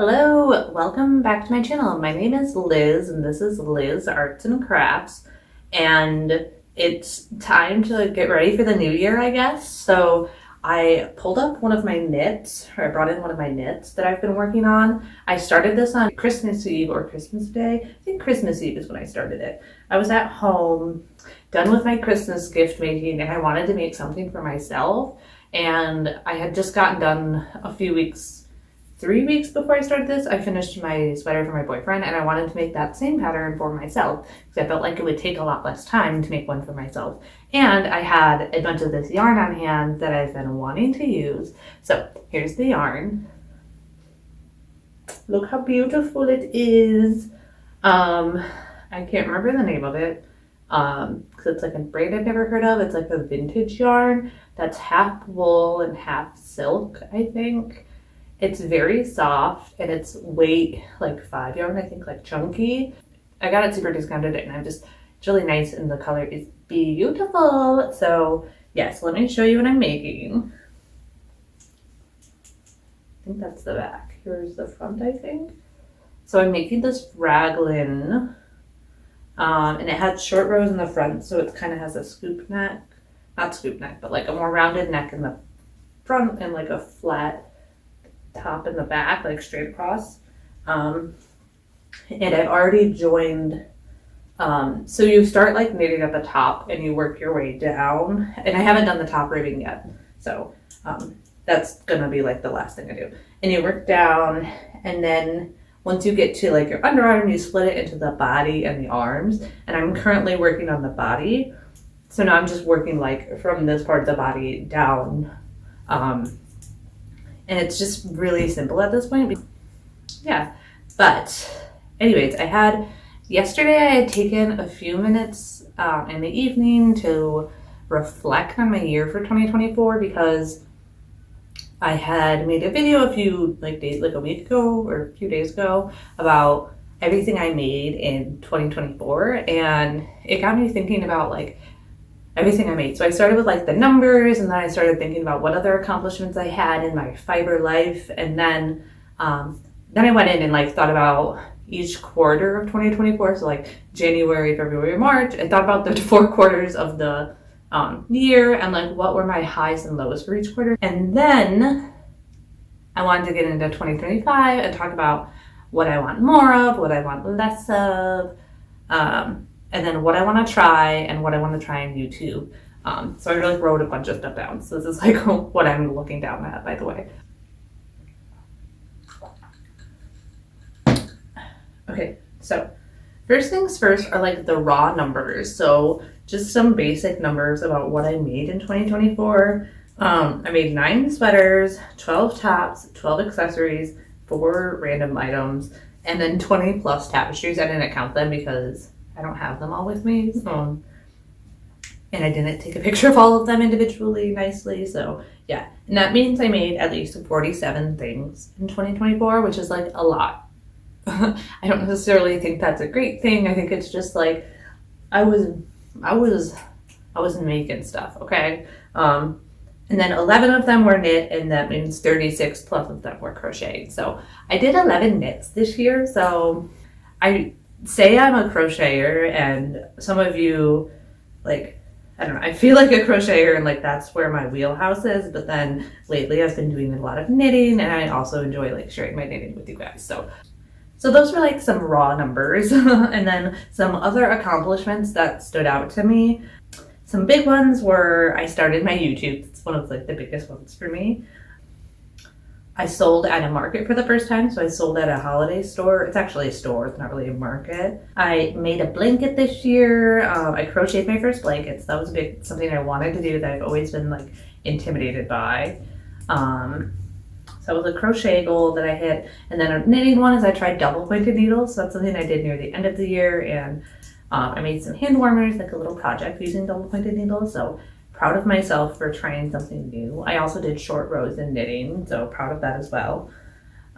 Hello, welcome back to my channel. My name is Liz and this is Liz Arts and Crafts, and it's time to get ready for the new year, I guess. So I pulled up one of my knits, or I brought in one of my knits that I've been working on. I started this on Christmas Eve or Christmas Day. I think Christmas Eve is when I started it. I was at home, done with my Christmas gift making, and I wanted to make something for myself. And I had just gotten done a few weeks 3 weeks before I started this, I finished my sweater for my boyfriend, and I wanted to make that same pattern for myself because I felt like it would take a lot less time to make one for myself. And I had a bunch of this yarn on hand that I've been wanting to use. So here's the yarn. Look how beautiful it is. I can't remember the name of it because it's like a braid I've never heard of. It's like a vintage yarn that's half wool and half silk, I think. It's very soft and it's weight like 5 yarn, I think, like chunky. I got it super discounted and it's really nice and the color is beautiful. So yes, let me show you what I'm making. I think that's the back. Here's the front, I think. So I'm making this raglan and it has short rows in the front, so it kind of has a scoop neck. Not scoop neck, but like a more rounded neck in the front and like a flat top in the back, like straight across. And I've already joined, so you start like knitting at the top and you work your way down, and I haven't done the top ribbing yet, so that's gonna be like the last thing I do. And you work down, and then once you get to like your underarm, you split it into the body and the arms, and I'm currently working on the body, so now I'm just working like from this part of the body down. And it's just really simple at this point. Yeah, but anyways, yesterday I had taken a few minutes in the evening to reflect on my year for 2024 because I had made a video a few days, like a week ago or a few days ago, about everything I made in 2024, and it got me thinking about like everything I made. So I started with like the numbers, and then I started thinking about what other accomplishments I had in my fiber life, and then I went in and like thought about each quarter of 2024. So like January, February, March. I thought about the 4 quarters of the year and like what were my highs and lows for each quarter. And then I wanted to get into 2025 and talk about what I want more of, what I want less of, and then what I want to try and what I want to try on YouTube. So I really wrote a bunch of stuff down. So this is like what I'm looking down at, by the way. Okay, so first things first are like the raw numbers. So just some basic numbers about what I made in 2024. I made 9 sweaters, 12 tops, 12 accessories, 4 random items, and then 20 plus tapestries. I didn't count them because I don't have them all with me, and I didn't take a picture of all of them individually nicely, so yeah. And that means I made at least 47 things in 2024, which is like a lot. I don't necessarily think that's a great thing. I think it's just like I was making stuff, okay? And then 11 of them were knit, and that means 36 plus of them were crocheted. So I did 11 knits this year, so I say I'm a crocheter, and some of you, like, I don't know, I feel like a crocheter and like that's where my wheelhouse is, but then lately I've been doing a lot of knitting, and I also enjoy like sharing my knitting with you guys. So those were like some raw numbers. And then some other accomplishments that stood out to me. Some big ones were I started my YouTube. It's one of like the biggest ones for me. I sold at a market for the first time, so I sold at a holiday store. It's actually a store, it's not really a market. I made a blanket this year. I crocheted my first blankets. That was something I wanted to do that I've always been like intimidated by. So it was a crochet goal that I hit. And then a knitting one is I tried double pointed needles. So that's something I did near the end of the year. And I made some hand warmers, like a little project using double pointed needles. So proud of myself for trying something new. I also did short rows in knitting, so proud of that as well.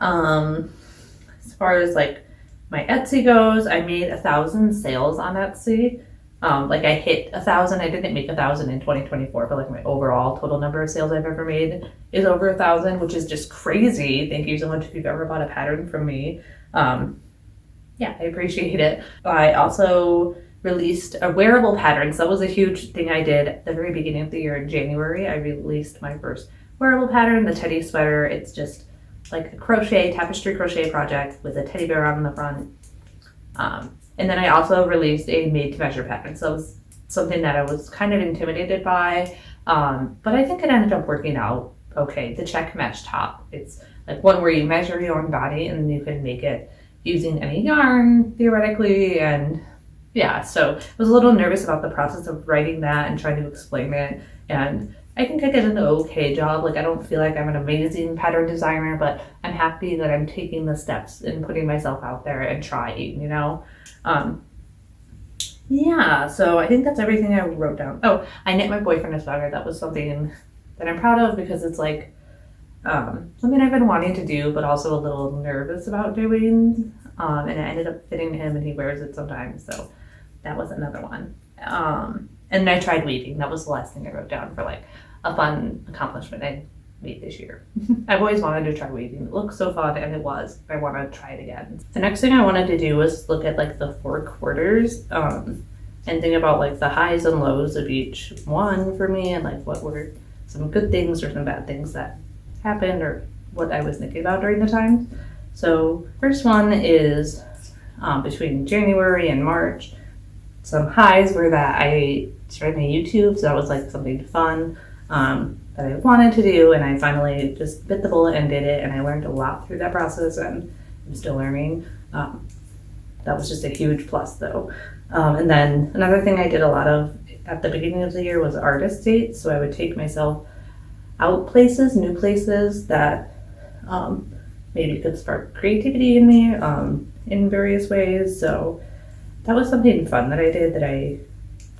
As far as like my Etsy goes, I made 1,000 sales on Etsy. Like I hit 1,000. I didn't make 1,000 in 2024, but like my overall total number of sales I've ever made is over 1,000, which is just crazy. Thank you so much if you've ever bought a pattern from me. Yeah, I appreciate it. I also released a wearable pattern. So that was a huge thing I did at the very beginning of the year in January. I released my first wearable pattern, the teddy sweater. It's just like a tapestry crochet project with a teddy bear on the front. And then I also released a made to measure pattern. So it was something that I was kind of intimidated by, but I think it ended up working out okay. The check mesh top. It's like one where you measure your own body and you can make it using any yarn theoretically. And yeah, so I was a little nervous about the process of writing that and trying to explain it. And I think I did an okay job. Like I don't feel like I'm an amazing pattern designer, but I'm happy that I'm taking the steps and putting myself out there and trying, you know? Yeah, so I think that's everything I wrote down. Oh, I knit my boyfriend a sweater. That was something that I'm proud of because it's like something I've been wanting to do, but also a little nervous about doing. And it ended up fitting him and he wears it sometimes. So that was another one. And I tried weaving. That was the last thing I wrote down for like a fun accomplishment I made this year. I've always wanted to try weaving. It looked so fun, and it was. I want to try it again. The next thing I wanted to do was look at like the 4 quarters and think about like the highs and lows of each one for me, and like what were some good things or some bad things that happened or what I was thinking about during the time. So first one is between January and March. Some highs were that I started my YouTube, so that was like something fun that I wanted to do, and I finally just bit the bullet and did it, and I learned a lot through that process, and I'm still learning. That was just a huge plus though. And then another thing I did a lot of at the beginning of the year was artist dates, so I would take myself out places, new places that maybe could spark creativity in me in various ways. So that was something fun that I did that I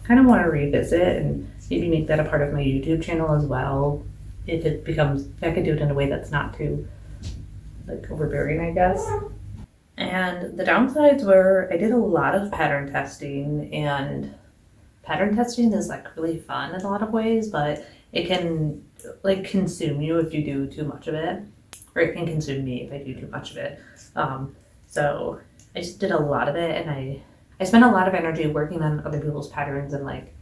kind of want to revisit and maybe make that a part of my YouTube channel as well. If it becomes, I could do it in a way that's not too like overbearing, I guess. And the downsides were I did a lot of pattern testing, and pattern testing is like really fun in a lot of ways, but it can like consume you if you do too much of it, or it can consume me if I do too much of it. So I just did a lot of it, and I spent a lot of energy working on other people's patterns and like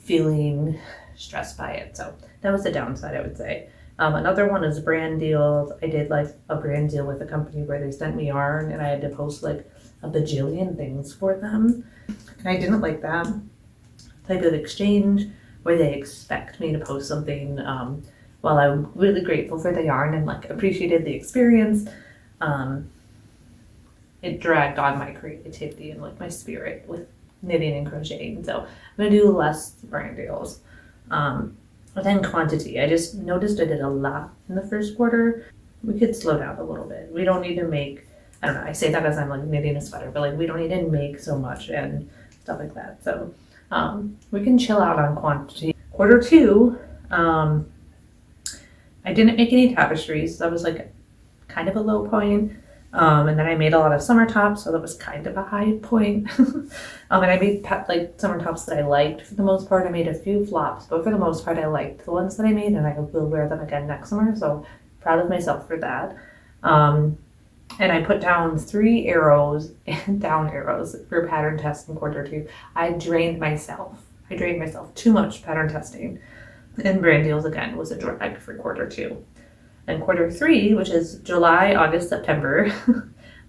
feeling stressed by it. So that was the downside, I would say. Another one is brand deals. I did like a brand deal with a company where they sent me yarn and I had to post like a bajillion things for them. And I didn't like that type of exchange where they expect me to post something while I'm really grateful for the yarn and like appreciated the experience. It dragged on my creativity and like my spirit with knitting and crocheting. So I'm gonna do less brand deals. But then quantity, I just noticed I did a lot in the first quarter. We could slow down a little bit. We don't need to make, I don't know, I say that as I'm like knitting a sweater, but like we don't need to make so much and stuff like that. So we can chill out on quantity. Quarter 2, I didn't make any tapestries. That was like kind of a low point. And then I made a lot of summer tops, so that was kind of a high point. And I made like summer tops that I liked for the most part. I made a few flops, but for the most part I liked the ones that I made, and I will wear them again next summer, so proud of myself for that. And I put down 3 arrows and down arrows for pattern test in quarter 2. I drained myself too much pattern testing, and brand deals again was a drag for quarter 2. And quarter 3, which is July, August, September,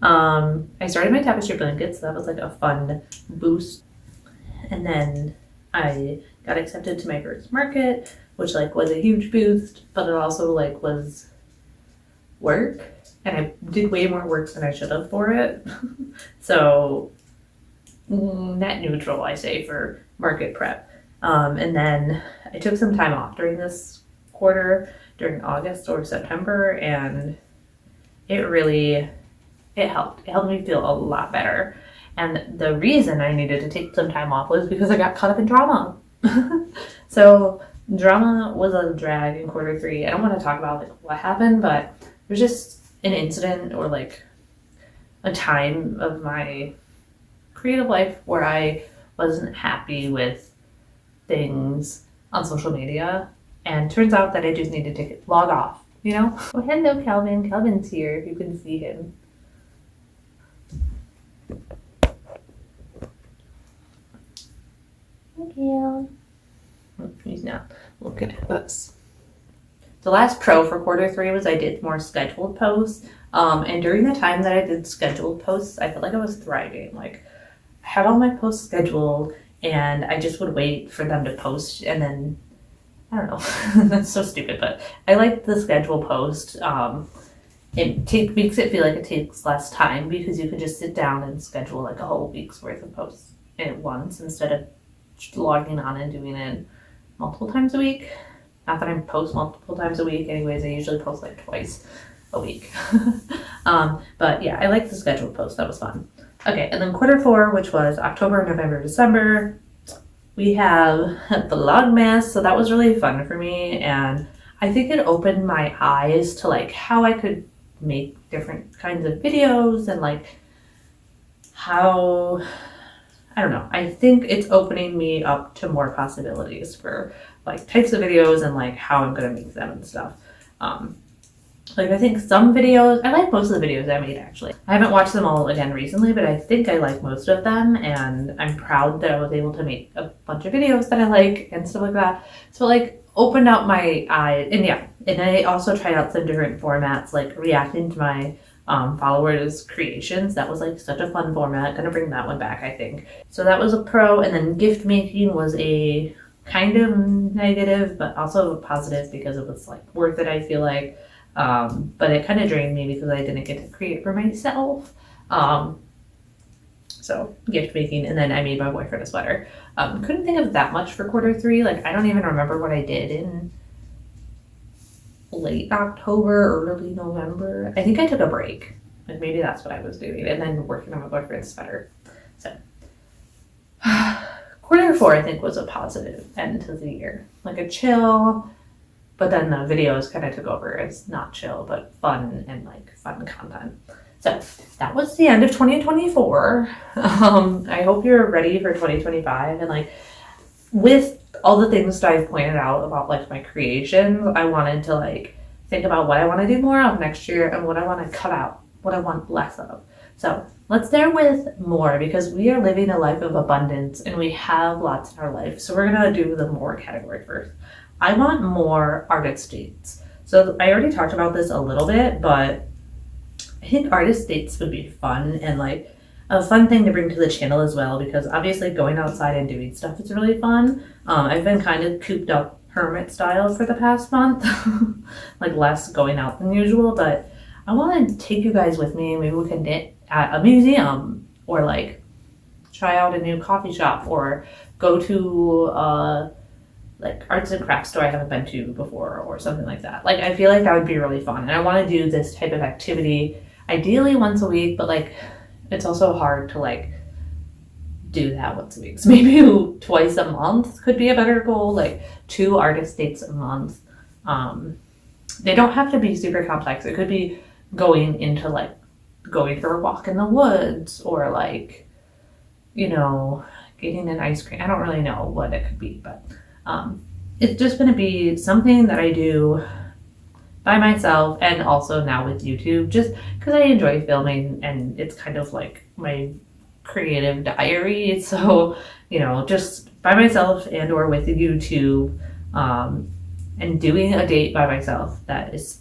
I started my tapestry blankets. So that was like a fun boost. And then I got accepted to my first market, which like was a huge boost, but it also like was work. And I did way more work than I should have for it. So net neutral, I say, for market prep. And then I took some time off during this quarter, during August or September, and it helped. It helped me feel a lot better. And the reason I needed to take some time off was because I got caught up in drama. So drama was a drag in quarter 3. I don't want to talk about like what happened, but it was just an incident or like a time of my creative life where I wasn't happy with things on social media. And turns out that I just needed to log off, you know? Oh, hello, Calvin. Calvin's here, if you can see him. Cal. He's not looking at us. The last pro for quarter 3 was I did more scheduled posts. And during the time that I did scheduled posts, I felt like I was thriving. Like, I had all my posts scheduled, and I just would wait for them to post, and then, I don't know, that's so stupid, but I like the schedule post. It makes it feel like it takes less time because you can just sit down and schedule like a whole week's worth of posts at once instead of logging on and doing it multiple times a week. Not that I post multiple times a week anyways, I usually post like twice a week. But yeah, I like the scheduled post, that was fun. Okay, and then quarter 4, which was October, November, December, we have Vlogmas, so that was really fun for me, and I think it opened my eyes to like how I could make different kinds of videos and like how, I don't know, I think it's opening me up to more possibilities for like types of videos and like how I'm gonna make them and stuff. Like I think some videos, I like most of the videos I made actually. I haven't watched them all again recently, but I think I like most of them, and I'm proud that I was able to make a bunch of videos that I like and stuff like that. So like opened up my eyes, and yeah, and I also tried out some different formats, like reacting to my followers' creations. That was like such a fun format. Gonna bring that one back, I think. So that was a pro, and then gift making was a kind of negative, but also positive because it was like worth it, I feel like. But it kind of drained me because I didn't get to create for myself. So gift making, and then I made my boyfriend a sweater. Couldn't think of that much for quarter 3. Like I don't even remember what I did in late October, early November. I think I took a break. Like maybe that's what I was doing, and then working on my boyfriend's sweater. So quarter 4 I think was a positive end to the year, like a chill. But then the videos kind of took over as not chill, but fun and like fun content. So that was the end of 2024. I hope you're ready for 2025. And like with all the things that I've pointed out about like my creations, I wanted to like think about what I want to do more of next year and what I want to cut out, what I want less of. So let's start with more, because we are living a life of abundance and we have lots in our life. So we're going to do the more category first. I want more artist dates. So I already talked about this a little bit, but I think artist dates would be fun and like a fun thing to bring to the channel as well, because obviously going outside and doing stuff is really fun. I've been kind of cooped up hermit style for the past month, like less going out than usual, but I want to take you guys with me. Maybe we can knit at a museum or like try out a new coffee shop or go to like arts and crafts store I haven't been to before or something like that. Like I feel like that would be really fun, and I want to do this type of activity ideally once a week, but like it's also hard to like do that once a week. So maybe twice a month could be a better goal, like 2 artist dates a month. They don't have to be super complex. It could be going for a walk in the woods, or like, you know, getting an ice cream. I don't really know what it could be, but it's just going to be something that I do by myself, and also now with YouTube, just because I enjoy filming and it's kind of like my creative diary. So, you know, just by myself and or with YouTube, and doing a date by myself that is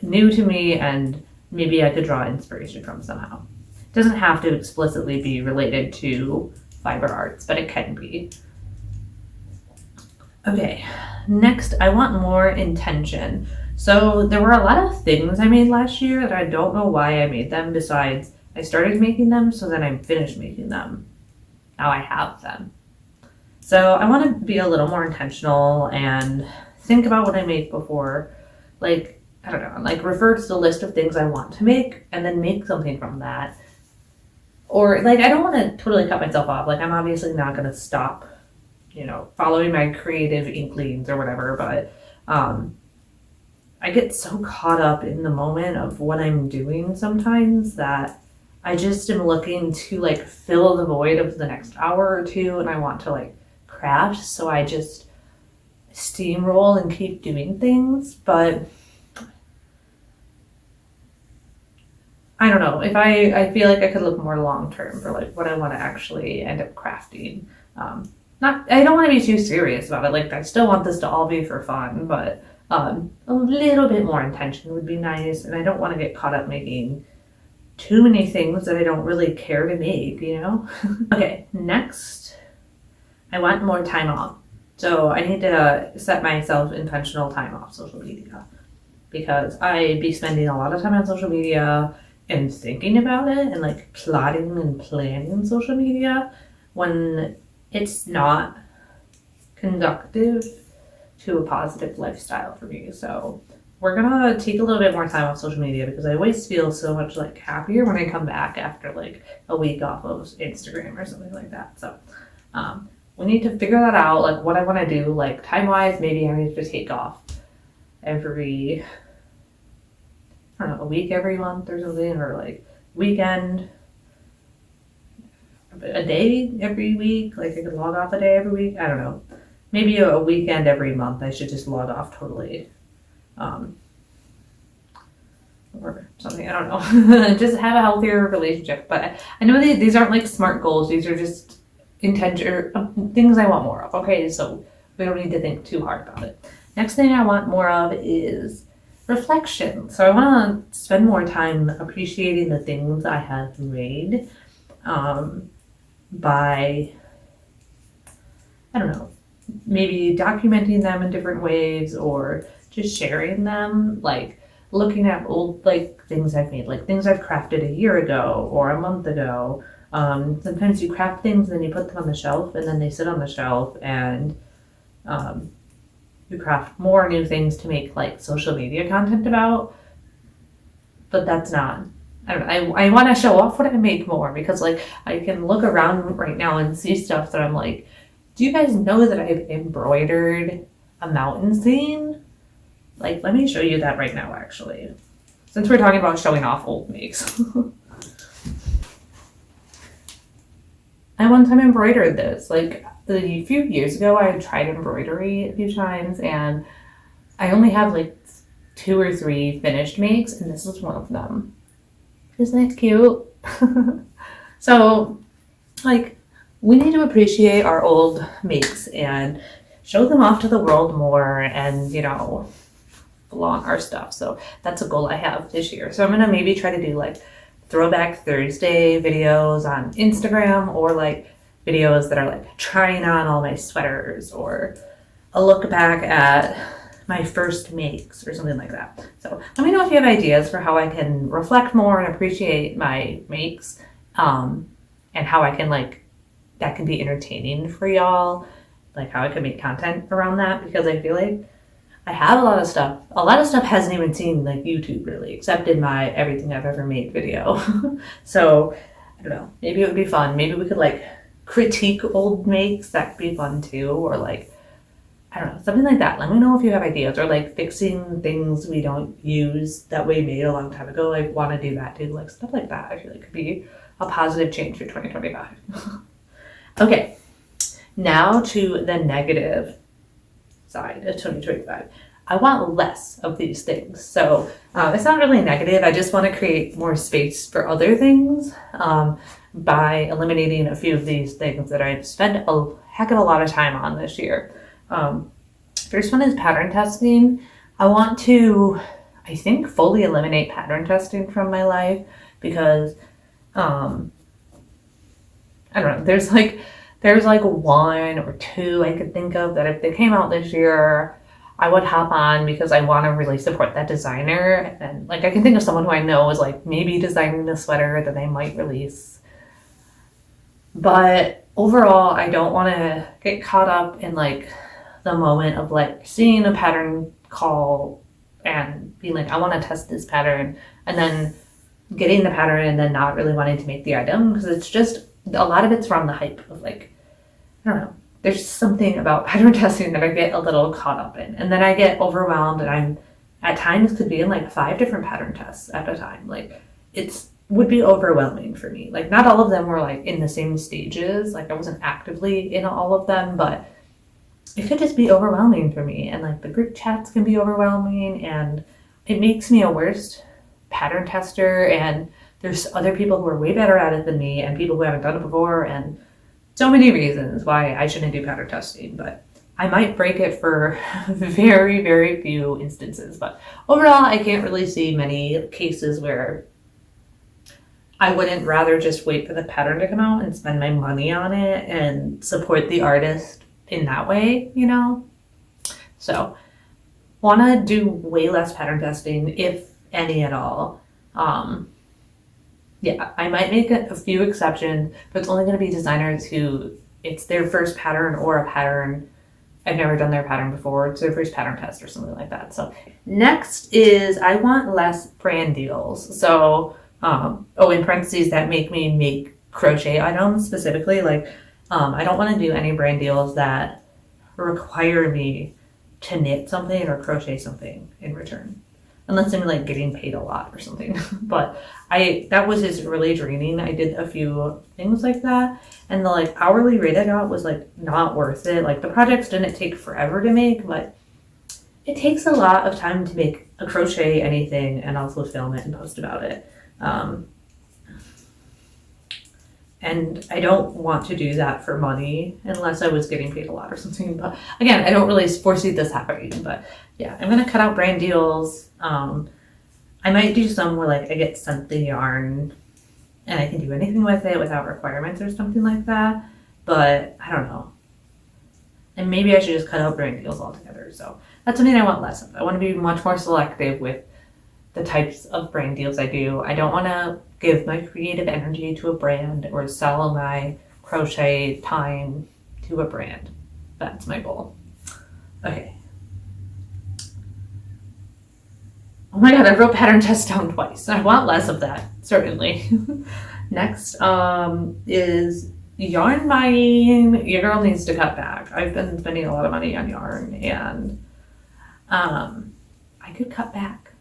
new to me and maybe I could draw inspiration from somehow. It doesn't have to explicitly be related to fiber arts, but it can be. Okay, next I want more intention. So there were a lot of things I made last year that I don't know why I made them, besides I started making them, so then I finished making them. Now I have them. So I want to be a little more intentional and think about what I make before, like, I don't know, like refer to the list of things I want to make and then make something from that. Or like, I don't want to totally cut myself off. Like I'm obviously not going to stop, you know, following my creative inklings or whatever, but I get so caught up in the moment of what I'm doing sometimes that I just am looking to like fill the void of the next hour or two, and I want to like craft, so I just steamroll and keep doing things. But I don't know, if I feel like I could look more long term for like what I want to actually end up crafting. I don't want to be too serious about it. Like, I still want this to all be for fun, but a little bit more intention would be nice. And I don't want to get caught up making too many things that I don't really care to make, you know? Okay, next, I want more time off. So I need to set myself intentional time off social media, because I be spending a lot of time on social media and thinking about it and like plotting and planning social media when it's not conductive to a positive lifestyle for me. So we're gonna take a little bit more time off social media, because I always feel so much like happier when I come back after like a week off of Instagram or something like that. So we need to figure that out, like what I want to do, like time wise. Maybe I need to take off every, I don't know, a week every month or something, or like weekend, a day every week. Like I could log off a day every week. I don't know. Maybe a weekend every month. I should just log off totally. Or something. I don't know. Just have a healthier relationship. But I know these aren't like smart goals. These are just intention things I want more of. Okay, so we don't need to think too hard about it. Next thing I want more of is reflection. So I want to spend more time appreciating the things I have made, by, I don't know, maybe documenting them in different ways, or just sharing them, like looking at old like things I've made, like things I've crafted a year ago or a month ago. Sometimes you craft things and then you put them on the shelf, and then they sit on the shelf, and you craft more new things to make like social media content about. But that's not, I don't know, I want to show off what I make more, because like I can look around right now and see stuff that I'm like, do you guys know that I've embroidered a mountain scene? Like, let me show you that right now, actually, since we're talking about showing off old makes. I one time embroidered this. Like, a few years ago, I had tried embroidery a few times, and I only have like 2 or 3 finished makes, and this is one of them. Isn't it cute? So, like, we need to appreciate our old makes and show them off to the world more, and, you know, flaunt our stuff. So that's a goal I have this year. So I'm gonna maybe try to do like Throwback Thursday videos on Instagram, or like videos that are like trying on all my sweaters, or a look back at my first makes or something like that. So let me know if you have ideas for how I can reflect more and appreciate my makes, and how I can like, that can be entertaining for y'all, like how I can make content around that, because I feel like I have a lot of stuff. A lot of stuff hasn't even seen like YouTube really, except in my everything I've ever made video. So I don't know, maybe it would be fun. Maybe we could like critique old makes. That could be fun too. Or like, I don't know, something like that. Let me know if you have ideas, or like fixing things we don't use that we made a long time ago. I want to do that too. Like stuff like that I feel like could be a positive change for 2025. Okay, now to the negative side of 2025. I want less of these things. So it's not really negative. I just want to create more space for other things, by eliminating a few of these things that I've spent a heck of a lot of time on this year. First one is pattern testing. I want to, I think, fully eliminate pattern testing from my life, because I don't know, there's like 1 or 2 I could think of that if they came out this year, I would hop on, because I want to really support that designer. And like, I can think of someone who I know is like maybe designing a sweater that they might release. But overall, I don't want to get caught up in like the moment of like seeing a pattern call and being like, I want to test this pattern, and then getting the pattern and then not really wanting to make the item, because it's just, a lot of it's from the hype of like, I don't know, there's something about pattern testing that I get a little caught up in, and then I get overwhelmed, and I'm at times could be in like 5 different pattern tests at a time. Like, it's would be overwhelming for me. Like, not all of them were like in the same stages. Like, I wasn't actively in all of them, but it could just be overwhelming for me. And like the group chats can be overwhelming, and it makes me a worse pattern tester. And there's other people who are way better at it than me, and people who haven't done it before, and so many reasons why I shouldn't do pattern testing. But I might break it for very, very few instances. But overall, I can't really see many cases where I wouldn't rather just wait for the pattern to come out and spend my money on it and support the artist in that way, you know? So, want to do way less pattern testing, if any at all. Yeah, I might make a few exceptions, but it's only going to be designers who it's their first pattern, or a pattern I've never done their pattern before. It's their first pattern test or something like that. So next is I want less brand deals. So, in parentheses, that make me make crochet items specifically. Like, I don't want to do any brand deals that require me to knit something or crochet something in return. Unless I'm like getting paid a lot or something. But that was just really draining. I did a few things like that, and the like hourly rate I got was like not worth it. Like, the projects didn't take forever to make, but it takes a lot of time to make a crochet anything and also film it and post about it. And I don't want to do that for money unless I was getting paid a lot or something. But again, I don't really foresee this happening. But yeah, I'm going to cut out brand deals. I might do some where like I get sent the yarn and I can do anything with it without requirements or something like that. But I don't know. And maybe I should just cut out brand deals altogether. So that's something I want less of. I want to be much more selective with the types of brand deals I do. I don't want to give my creative energy to a brand or sell my crochet time to a brand. That's my goal. Okay. Oh my god, I wrote pattern test down twice. I want less of that, certainly. Next is yarn buying. Your girl needs to cut back. I've been spending a lot of money on yarn, and I could cut back.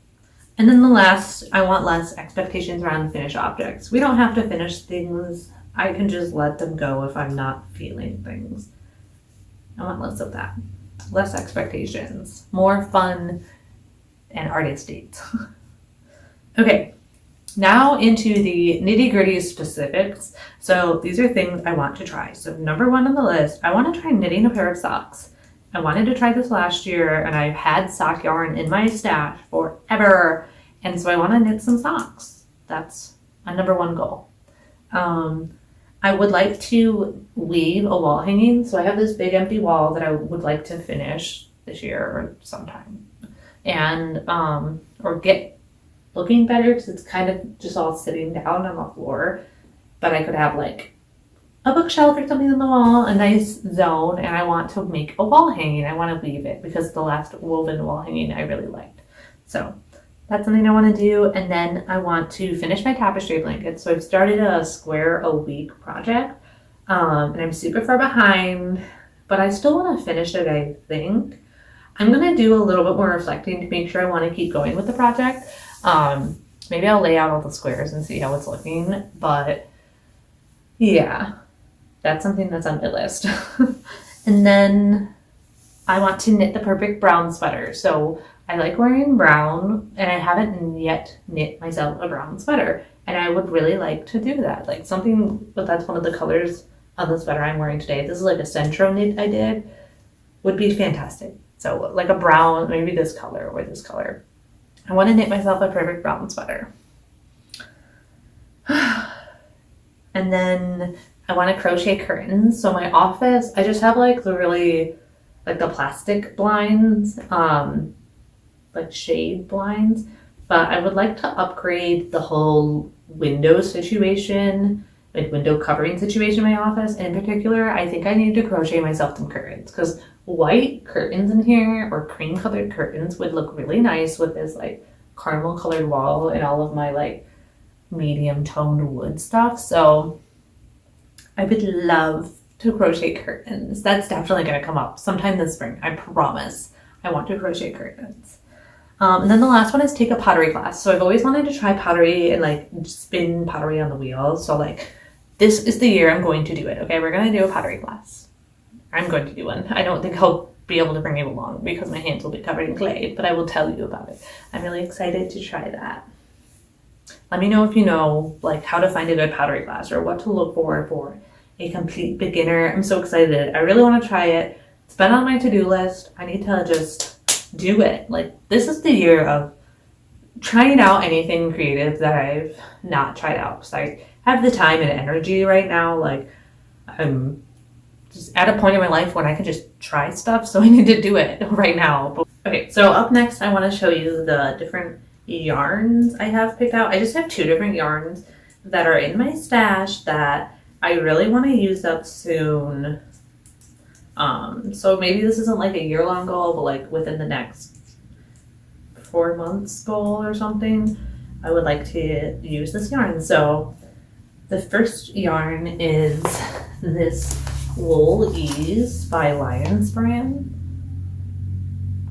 And then the last, I want less expectations around finished objects. We don't have to finish things. I can just let them go if I'm not feeling things. I want less of that. Less expectations. More fun and artist dates. Okay, now into the nitty-gritty specifics. So these are things I want to try. So number one on the list, I want to try knitting a pair of socks. I wanted to try this last year, and I've had sock yarn in my stash forever, and so I want to knit some socks. That's a number one goal. I would like to weave a wall hanging, so I have this big empty wall that I would like to finish this year or sometime, and or get looking better, because it's kind of just all sitting down on the floor. But I could have like a bookshelf or something on the wall, a nice zone, and I want to make a wall hanging. I want to weave it because the last woven wall hanging I really liked. So that's something I want to do. And then I want to finish my tapestry blanket. So I've started a square a week project, and I'm super far behind, but I still want to finish it, I think. I'm going to do a little bit more reflecting to make sure I want to keep going with the project. Maybe I'll lay out all the squares and see how it's looking, but yeah. That's something that's on my list. And then I want to knit the perfect brown sweater. So I like wearing brown, and I haven't yet knit myself a brown sweater. And I would really like to do that. Like something, but that's one of the colors of the sweater I'm wearing today. This is like a centro knit I did. Would be fantastic. So like a brown, maybe this color or this color. I want to knit myself a perfect brown sweater. And then I want to crochet curtains. So my office, I just have like the really, like the plastic blinds, like shade blinds, but I would like to upgrade the whole window situation, like window covering situation in my office. In particular, I think I need to crochet myself some curtains, because white curtains in here or cream colored curtains would look really nice with this like caramel colored wall and all of my like medium toned wood stuff. So I would love to crochet curtains. That's definitely going to come up sometime this spring. I promise. I want to crochet curtains. And then the last one is take a pottery class. So I've always wanted to try pottery and like spin pottery on the wheels. So like this is the year I'm going to do it. Okay, we're going to do a pottery class. I'm going to do one. I don't think I'll be able to bring you along because my hands will be covered in clay, but I will tell you about it. I'm really excited to try that. Let me know if you know like how to find a good pottery class or what to look for a complete beginner. I'm so excited. I really want to try it. It's been on my to-do list. I need to just do it. Like this is the year of trying out anything creative that I've not tried out because I have the time and energy right now. Like I'm just at a point in my life when I can just try stuff, so I need to do it right now. Okay, so up next I want to show you the different yarns I have picked out. I just have 2 different yarns that are in my stash that I really want to use up soon. So maybe this isn't like a year-long goal, but like within the next 4 months goal or something, I would like to use this yarn. So the first yarn is this Wool Ease by Lions brand.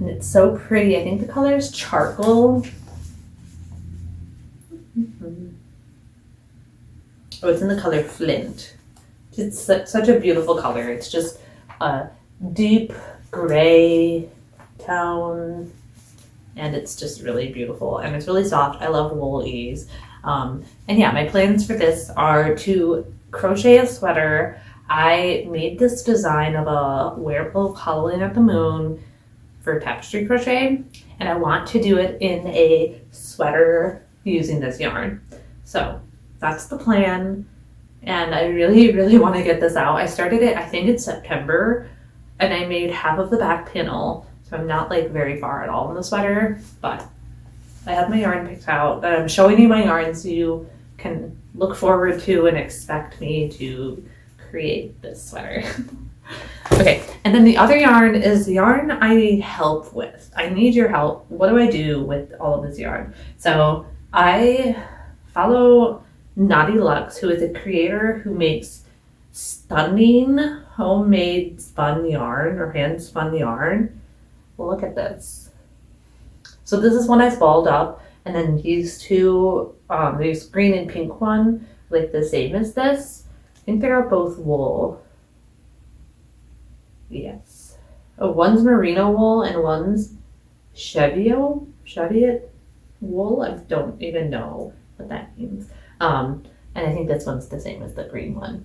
And it's so pretty. I think the color is charcoal. Oh, it's in the color Flint. It's such a beautiful color. It's just a deep gray tone, and it's just really beautiful, and it's really soft. I love Wool Ease. And yeah, my plans for this are to crochet a sweater. I made this design of a werewolf howling at the moon for tapestry crochet, and I want to do it in a sweater using this yarn. So that's the plan, and I really want to get this out. I started it, I think, in September, and I made half of the back panel, so I'm not like very far at all in the sweater, but I have my yarn picked out. I'm showing you my yarn so you can look forward to and expect me to create this sweater. Okay, and then the other yarn is the yarn I help with. I need your help. What do I do with all of this yarn? So I follow Naughty Lux, who is a creator who makes stunning homemade spun yarn or hand spun yarn. Look at this. So this is one I balled up, and then these 2, these green and pink one, like the same as this. I think they're both wool. Yes. Oh, one's merino wool and one's Cheviot wool. I don't even know what that means. And I think this one's the same as the green one.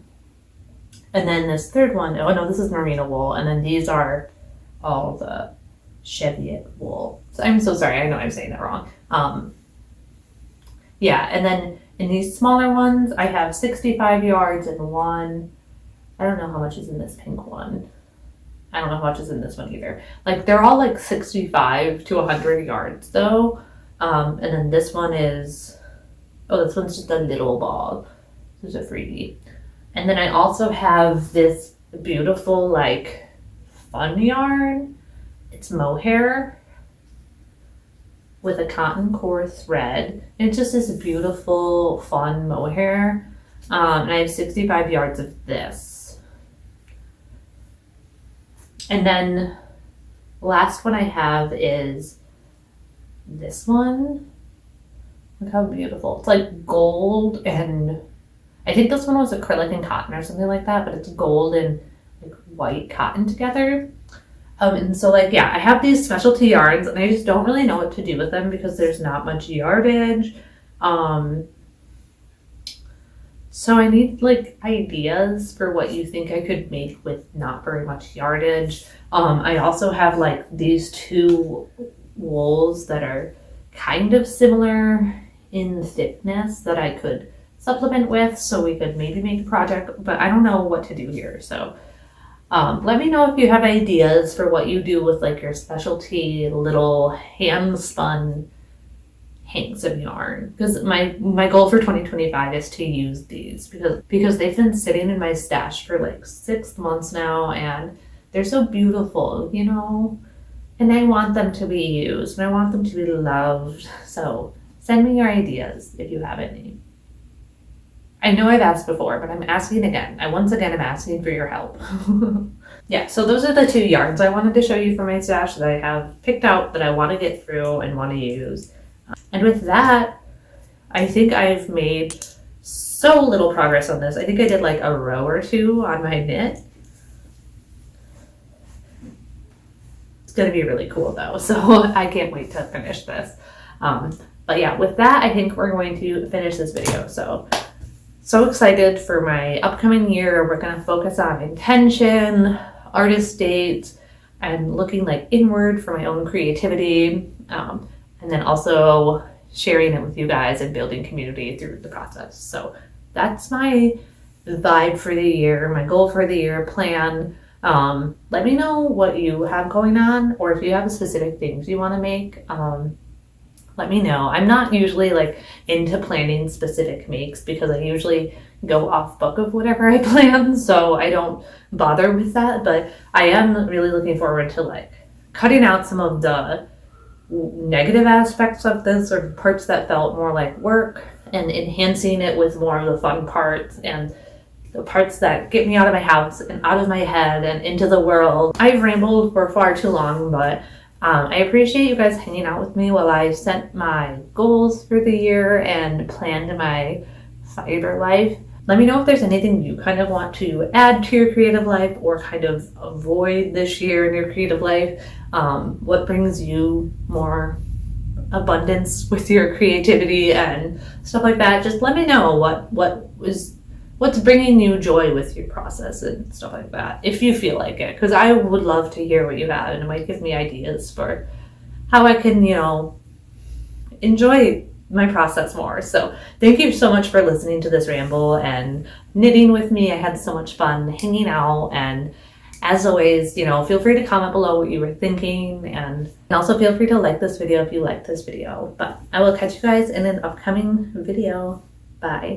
And then this third one, oh no, this is merino wool. And then these are all the Cheviot wool. So I'm so sorry. I know I'm saying that wrong. Yeah, and then in these smaller ones, I have 65 yards in one. I don't know how much is in this pink one. I don't know how much is in this one either. Like they're all like 65 to 100 yards though. And then this one is, oh, this one's just a little ball. This is a freebie. And then I also have this beautiful like fun yarn. It's mohair with a cotton core thread. It's just this beautiful, fun mohair. And I have 65 yards of this. And then last one I have is this one. Look how beautiful. It's like gold, and I think this one was acrylic and cotton or something like that, but it's gold and like white cotton together. And so like, yeah, I have these specialty yarns and I just don't really know what to do with them because there's not much yardage. So I need like ideas for what you think I could make with not very much yardage. I also have like these 2 wools that are kind of similar in thickness that I could supplement with, so we could maybe make a project, but I don't know what to do here. So let me know if you have ideas for what you do with like your specialty little hand spun hanks of yarn, because my goal for 2025 is to use these because they've been sitting in my stash for like 6 months now, and they're so beautiful, you know, and I want them to be used and I want them to be loved. So send me your ideas if you have any. I know I've asked before, but I'm asking again. Once again, I'm asking for your help. yeah, so those are the 2 yarns I wanted to show you for my stash that I have picked out that I want to get through and want to use. And with that, I think I've made so little progress on this. I think I did like a row or 2 on my knit. It's going to be really cool though, so I can't wait to finish this. But yeah, with that, I think we're going to finish this video. So excited for my upcoming year. We're going to focus on intention, artist dates, and looking like inward for my own creativity. And then also sharing it with you guys and building community through the process. So that's my vibe for the year, my goal for the year, plan. Let me know what you have going on, or if you have specific things you want to make. Let me know. I'm not usually like into planning specific makes because I usually go off book of whatever I plan, so I don't bother with that. But I am really looking forward to like cutting out some of the negative aspects of this, or parts that felt more like work, and enhancing it with more of the fun parts and the parts that get me out of my house and out of my head and into the world. I've rambled for far too long, but I appreciate you guys hanging out with me while I set my goals for the year and planned my fiber life. Let me know if there's anything you kind of want to add to your creative life or kind of avoid this year in your creative life. What brings you more abundance with your creativity and stuff like that. Just let me know what's bringing you joy with your process and stuff like that, if you feel like it, because I would love to hear what you have, and it might give me ideas for how I can, enjoy my process more. So thank you so much for listening to this ramble and knitting with me. I had so much fun hanging out, and as always, feel free to comment below what you were thinking, and also feel free to like this video if you like this video. But I will catch you guys in an upcoming video. Bye.